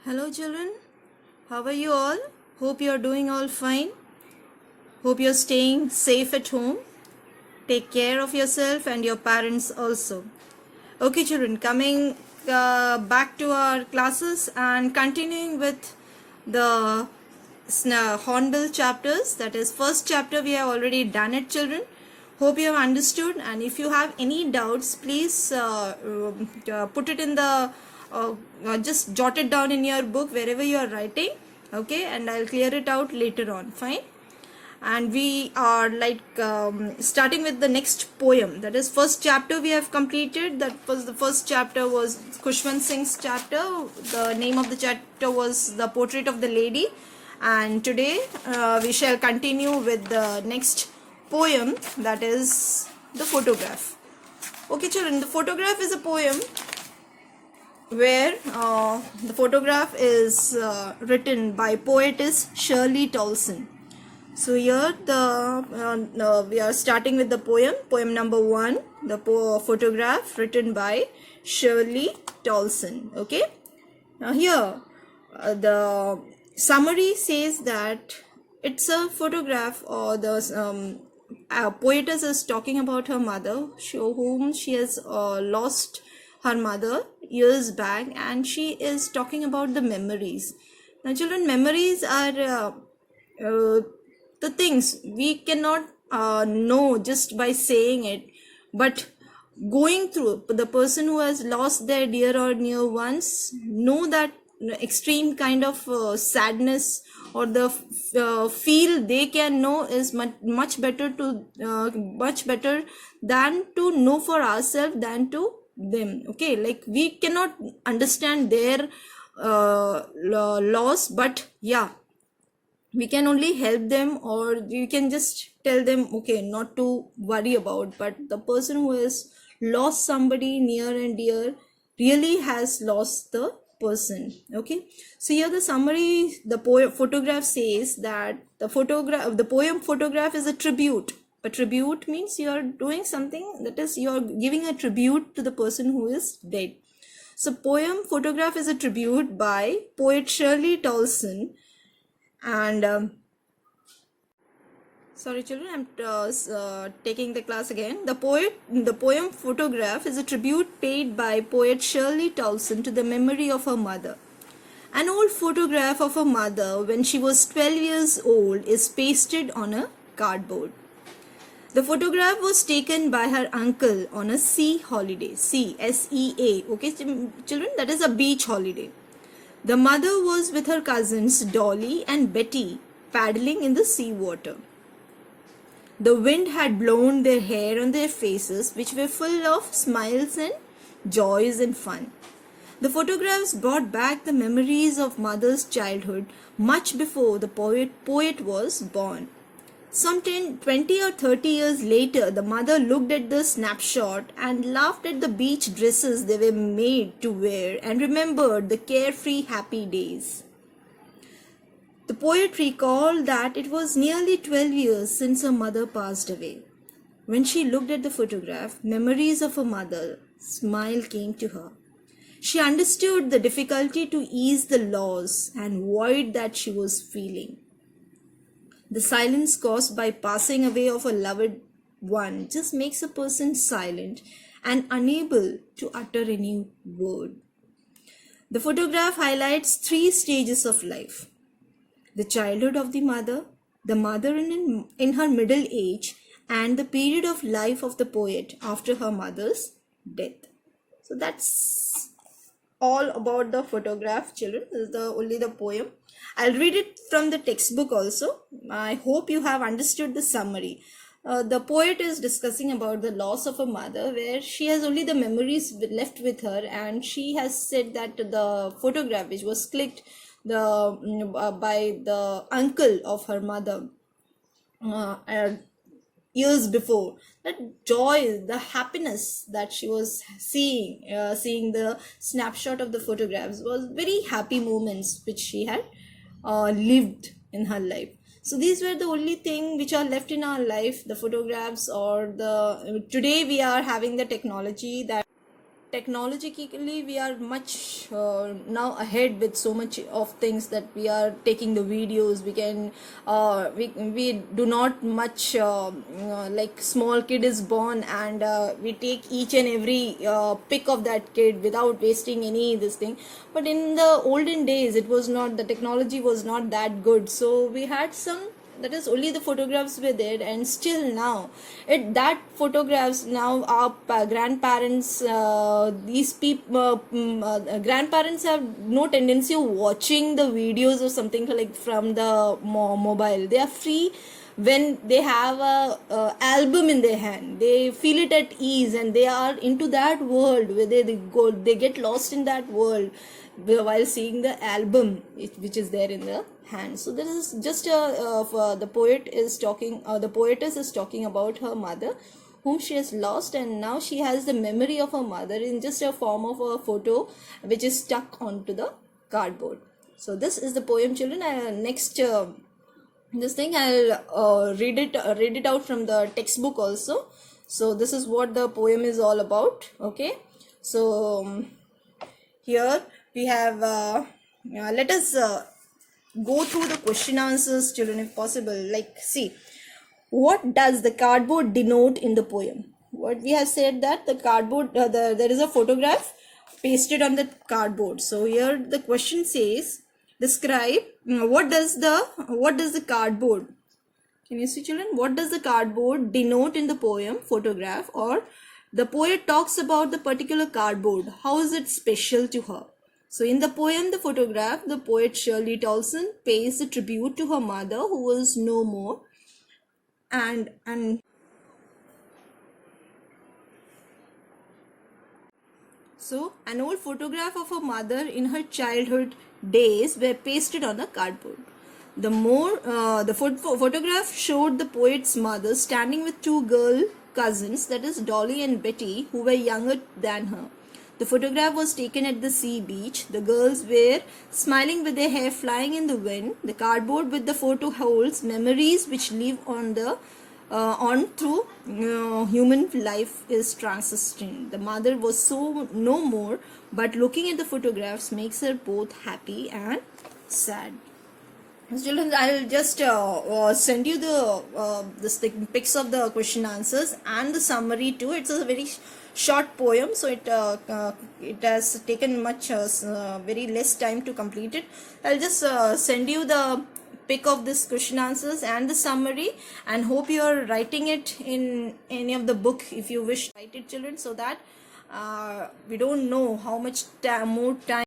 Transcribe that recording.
Hello children, how are you all? Hope you are doing all fine. Hope you are staying safe at home. Take care of yourself and your parents also. Okay children, coming back to our classes and continuing with the Hornbill chapters. That is first chapter we have already done it children. Hope you have understood, and if you have any doubts please put it in the just jot it down in your book wherever you are writing, okay, and I'll clear it out later on. Fine. And we are starting with the next poem. That is first chapter we have completed. That was the first chapter was Khushwant Singh's chapter. The name of the chapter was The Portrait of the Lady, and today we shall continue with the next poem, that is The Photograph. Okay children, the photograph is a poem where the photograph is written by poetess Shirley Tolson. So here we are starting with the poem number 1, the photograph, written by Shirley Tolson. Okay, now here the summary says that it's a photograph, or the poetess is talking about her mother, whom she has lost her mother years back, and she is talking about the memories. Now children, memories are the things we cannot know just by saying it, but going through, the person who has lost their dear or near ones know that extreme kind of sadness, or the feel they can know is much better than to know for ourselves than to them. Okay, like we cannot understand their loss, but yeah, we can only help them, or we can just tell them okay not to worry about. But the person who has lost somebody near and dear really has lost the person. Okay, so here the summary, the photograph says that the poem photograph is a tribute. A tribute means you are doing something, that is, you are giving a tribute to the person who is dead. So poem photograph is a tribute by poet Shirley Tolson. And sorry children, I'm taking the class again. The poem photograph is a tribute paid by poet Shirley Tolson to the memory of her mother. An old photograph of her mother when she was 12 years old is pasted on a cardboard. The photograph was taken by her uncle on a sea holiday. Sea, S-E-A. Okay children, that is a beach holiday. The mother was with her cousins Dolly and Betty paddling in the sea water. The wind had blown their hair on their faces, which were full of smiles and joys and fun. The photographs brought back the memories of mother's childhood much before the poet was born. Some 20 or 30 years later, the mother looked at the snapshot and laughed at the beach dresses they were made to wear and remembered the carefree, happy days. The poet recalled that it was nearly 12 years since her mother passed away. When she looked at the photograph, memories of her mother, smile came to her. She understood the difficulty to ease the loss and void that she was feeling. The silence caused by passing away of a loved one just makes a person silent and unable to utter any word. The photograph highlights 3 stages of life: the childhood of the mother in her middle age, and the period of life of the poet after her mother's death. So that's all about the photograph children. This is only the poem. I'll read it from the textbook also. I hope you have understood the summary. The poet is discussing about the loss of a mother, where she has only the memories left with her, and she has said that the photograph which was clicked by the uncle of her mother years before, that joy, the happiness that she was seeing the snapshot of the photographs, was very happy moments which she had lived in her life. So these were the only thing which are left in our life, the photographs, or today we are having the technology that technologically we are much now ahead with so much of things that we are taking the videos. We can we do not much like small kid is born and we take each and every pic of that kid without wasting any this thing. But in the olden days it was not, the technology was not that good, so we had some, that is only the photographs were there. And still now that photographs now our grandparents, these people grandparents have no tendency of watching the videos or something like from the mobile. They are free when they have a album in their hand. They feel it at ease and they are into that world where they go, they get lost in that world while seeing the album which is there in the hand. So this is just the poet is talking, the poetess is talking about her mother whom she has lost, and now she has the memory of her mother in just a form of a photo which is stuck onto the cardboard. So this is the poem, children. Next this thing I'll read it out from the textbook also. So this is what the poem is all about. Okay, so here we have let us go through the question answers, children, if possible. Like, see, what does the cardboard denote in the poem? What we have said that the cardboard, there is a photograph pasted on the cardboard. So here the question says, describe what does the cardboard, can you see, children, what does the cardboard denote in the poem photograph? Or the poet talks about the particular cardboard, how is it special to her? So in the poem The Photograph, the poet Shirley Tolson pays a tribute to her mother who was no more, and so an old photograph of her mother in her childhood days were pasted on a cardboard. The photograph showed the poet's mother standing with two girl cousins, that is Dolly and Betty, who were younger than her. The photograph was taken at the sea beach. The girls were smiling with their hair flying in the wind. The cardboard with the photo holds memories which live on the on through human life is transisting. The mother was so no more, but looking at the photographs makes her both happy and sad. Children, I'll just send you the pics of the question answers and the summary too. It's a very short poem, so it has taken much very less time to complete it. I'll just send you the pic of this question answers and the summary, and hope you are writing it in any of the book if you wish to write it, children, so that we don't know how much more time